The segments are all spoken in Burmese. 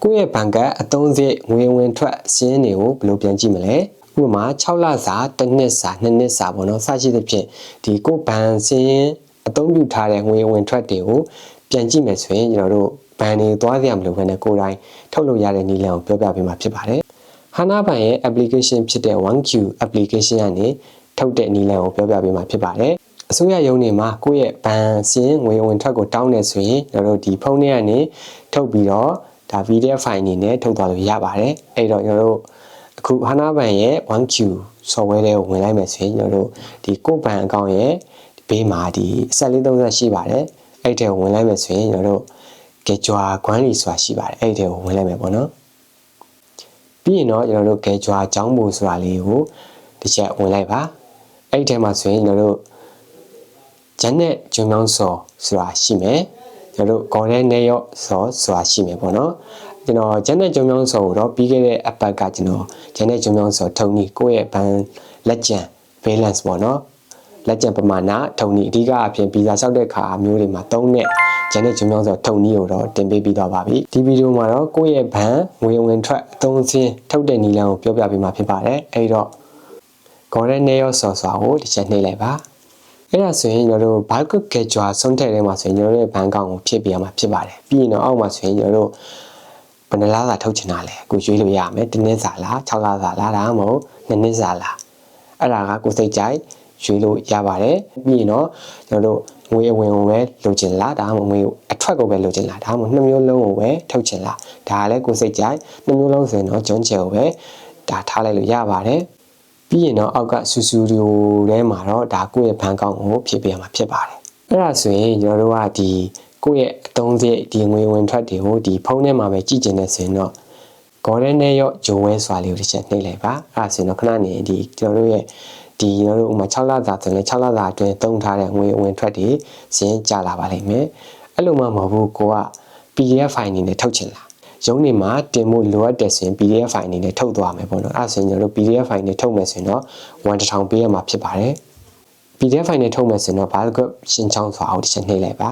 ကိုယ့်ရဲ့ဘဏ်ကအသုံးစရိတ်ငွေဝင်ထွက်စင်းတွေကိုဘယ်လိုပြန်ကြည့်မလဲဥပမာ6လစာ1နှစ်စာ2နှစ်စာပေါ့နော်စရှိသဖြင့်ဒီကိုယ့်ဘဏ်စင်းအသုံးပြုထားတဲ့ငွေဝင်ထွက်တွေကိုပြန်ကြည့်မယ်ဆိုရင်ကျွန်တော်တို့ဘဏ်တွေသွားစရာမလိုဘဲနဲ့ကိုယ်တိုင်ထုတ်လို့ရတဲ့နည်းလမ်းကိုပြောပြပေးမှာဖြစ်ပါတယ်ဟာနာဘဏ်ရဲ့ application ဖြစ်တဲ့ 1Q application ကနေထုတ်တဲ့နည်းလမ်းကိုပြောပြပေးမှာဖြစ်ပါတယ်အစိုးရရုံးတွေမှာကိုယ့်ရဲ့ဘဏ်စင်းငွေဝင်ထွက်ကိုတောင်းနေဆိုရင်ကျွန်တော်တို့ဒီဖုန်းထဲကနေထုတ်ပြီးတော့ဒါ PDF file အနေနဲ့ထုတ်သွားလို့ရပါတယ်အဲ့တော့ကျွန်တော်တို့အခုဟာနာဘဏ်ရဲ့ 1Q software တွေကိုဝင်လိုက်မယ်ဆိုရင်ကျွန်တော်တို့ဒီကိုယ့်ဘဏ်အကောင့်ရဲ့ဘေးမှာဒီ1430ရှိပါတယ်အဲ့ထဲကိုဝင်လိုက်မယ်ဆိုရင်ကျွန်တော်တို့ကေဂျွာခွန်းလီဆိုတာရှိပါတယ်အဲ့ထဲကိုဝင်လိုက်မယ်ပေါ့နော်ပြီးရင်တော့ကျွန်တော်တို့ကေဂျွာចောင်းပိုဆိုတာလေးကိုတစ်ချက်ဝင်လိုက်ပါအဲ့ထဲမှာဆိုရင်ကျွန်တော်တို့ဂျန်နဲ့ဂျုံမြောင်းစော်ဆိုတာရှိမယ်ကျွန်တော်တို့ဂေါ်ရဲနေရော့စော်ဆိုတာရှိမယ်ပေါ့နော်ကျွန်တော်ဂျန်နဲ့ဂျုံမြောင်းစော်ကိုတော့ပြီးခဲ့တဲ့အပတ်ကကျွန်တော်ဂျန်နဲ့ဂျုံမြောင်းစော်ထုံနီကိုယ့်ရဲ့ဘန်လက်ကျန် balance ပေါ့နော်လက်ကျန်ပမာဏထုံနီအဓိကအဖြစ်ဗီဇာလျှောက်တဲ့ခါမျိုးတွေမှာသုံးတဲ့ဂျန်နဲ့ဂျုံမြောင်းစော်ထုံနီကိုတော့တင်ပေးပြီးတော့ပါပြီဒီဗီဒီယိုမှာတော့ကိုယ့်ရဲ့ဘန်ငွေဝင်ထွက်အသုံးစင်းထုတ်တဲ့နည်းလမ်းကိုပြောပြပေးမှာဖြစ်ပါတယ်အဲ့တော့ဂေါ်ရဲနေရော့စော်ဆိုတာကိုတစ်ချက်နှိပ်လိုက်ပါအဲ့ဒါဆိုရင်ကျွန်တော်တို့ဘာကကေဂျွာဆုံးထည့်ထဲမှာဆိုရင်ကျွန်တော်တို့ရဲ့ဘဏ်ကောင်ကိုဖြည့်ပြရမှာဖြစ်ပါတယ်ပြီးရင်တော့အောက်မှာဆိုရင်ကျွန်တော်တို့ဘယ်နှလားစာထုတ်ချင်တာလဲကိုရွေးလို့ရမယ်1နှစ်စာလား6လစာလားဒါမှမဟုတ်2နှစ်စာလားအဲ့ဒါကကိုစိတ်ကြိုက်ရွေးလို့ရပါတယ်ပြီးရင်တော့ကျွန်တော်တို့ငွေအဝင်ကိုပဲလိုချင်လားဒါမှမဟုတ်ငွေအထွက်ကိုပဲလိုချင်လားဒါမှမဟုတ်နှစ်မျိုးလုံးကိုပဲထုတ်ချင်လားဒါကလည်းကိုစိတ်ကြိုက်နှစ်မျိုးလုံးဆိုရင်တော့ဂျွန်းချယ်ကိုပဲဒါထားလိုက်လို့ရပါတယ်ပြီးရင်တော့အောက်ကဆူဆူရီယိုထဲမှာတော့ဒါကိုယ့်ရဲ့ဘဏ်ကောင်ကိုဖြည့်ပေးရမှာဖြစ်ပါတယ်အဲ့ဒါဆိုရင်ကျွန်တော်တို့ကဒီကိုယ့်ရဲ့အသုံးစရိတ်ဒီငွေဝင်ထွက်တွေကိုဒီဖုန်းထဲမှာပဲကြည့်ကျင်နေဆိုရင်တော့ဂေါ်ရဲနေရော့ဂျိုဝဲစွာလေးကိုတစ်ချက်နှိပ်လိုက်ပါအဲ့ဒါဆိုရင်တော့ခဏနေဒီကျွန်တော်တို့ရဲ့ဒီကျွန်တော်တို့ဥမာ6လစာဆိုရင်6လစာအတွင်းသုံးထားတဲ့ငွေဝင်ထွက်တွေစင်းကြလာပါလိမ့်မယ်အဲ့လိုမှမဟုတ်ဘူးကိုက PDF file အနေနဲ့ထုတ်ချင်လားရုံးနေမှာတင်ဖို့လိုအပ်တယ်ဆိုရင် PDF file အနေနဲ့ထုတ်သွားမယ်ပေါ့နော်အဲ့ဒါဆိုရင်ကျွန်တော်တို့ PDF file နဲ့ထုတ်မယ်ဆိုရင်တော့1000ပေးရမှာဖြစ်ပါတယ် PDF file နဲ့ထုတ်မယ်ဆိုရင်တော့ဘာလို့ရှင်းချောင်းစွာအောင်တစ်ချက်နှိပ်လိုက်ပါ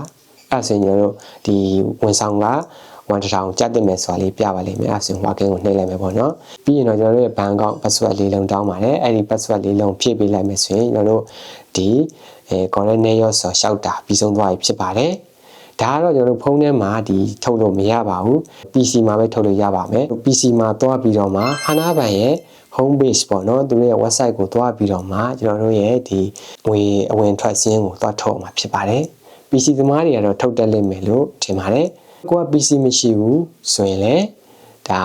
အဲ့ဒါဆိုရင်ကျွန်တော်တို့ဒီဝန်ဆောင်က1000ကျတင်မယ်ဆိုတာလေးပြပါလိမ့်မယ်အဲ့ဒါဆိုရင် working ကိုနှိပ်လိုက်မယ်ပေါ့နော်ပြီးရင်တော့ကျွန်တော်တို့ရဲ့ဘဏ်account password လေးလုံးတောင်းပါတယ်အဲ့ဒီ password လေးလုံးဖြည့်ပေးလိုက်မယ်ဆိုရင်ကျွန်တော်တို့ဒီခေါ်တဲ့နေရော့ဆိုရှောက်တာပြီးဆုံးသွားပြီဖြစ်ပါတယ်ဒါကတော့ကျွန်တော်တို့ဖုန်းထဲမှာဒီထုတ်လို့မရပါဘူး PC မှာပဲထုတ်လို့ရပါမယ် PC မှာသွားပြီးတော့မှဟာနာဘဏ်ရဲ့ home page ပေါ့နော်သူတို့ရဲ့ website ကိုသွားပြီးတော့မှကျွန်တော်တို့ရဲ့ဒီငွေအဝင်ထွက်စင်းကိုသွားထုတ်အောင်မှာဖြစ်ပါတယ် PC သမားတွေကတော့ထုတ်တက်လိမ့်မယ်လို့ထင်ပါတယ်ကိုက PC မရှိဘူးဆိုရင်လည်းဒါ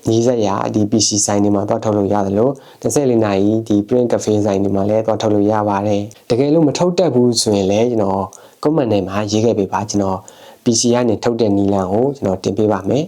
နီးစပ်ရာဒီ PC ဆိုင်တွေမှာသွားထုတ်လို့ရတယ်လို့24နာရီဒီ print cafe ဆိုင်တွေမှာလည်းသွားထုတ်လို့ရပါတယ်တကယ်လို့မထုတ်တတ်ဘူးဆိုရင်လည်းကျွန်တော်comment ထဲမှာရေးခဲ့ပေးပါကျွန်တော် PC ကနေထုတ်တဲ့နည်းလမ်းကိုကျွန်တော်တင်ပေးပါမယ်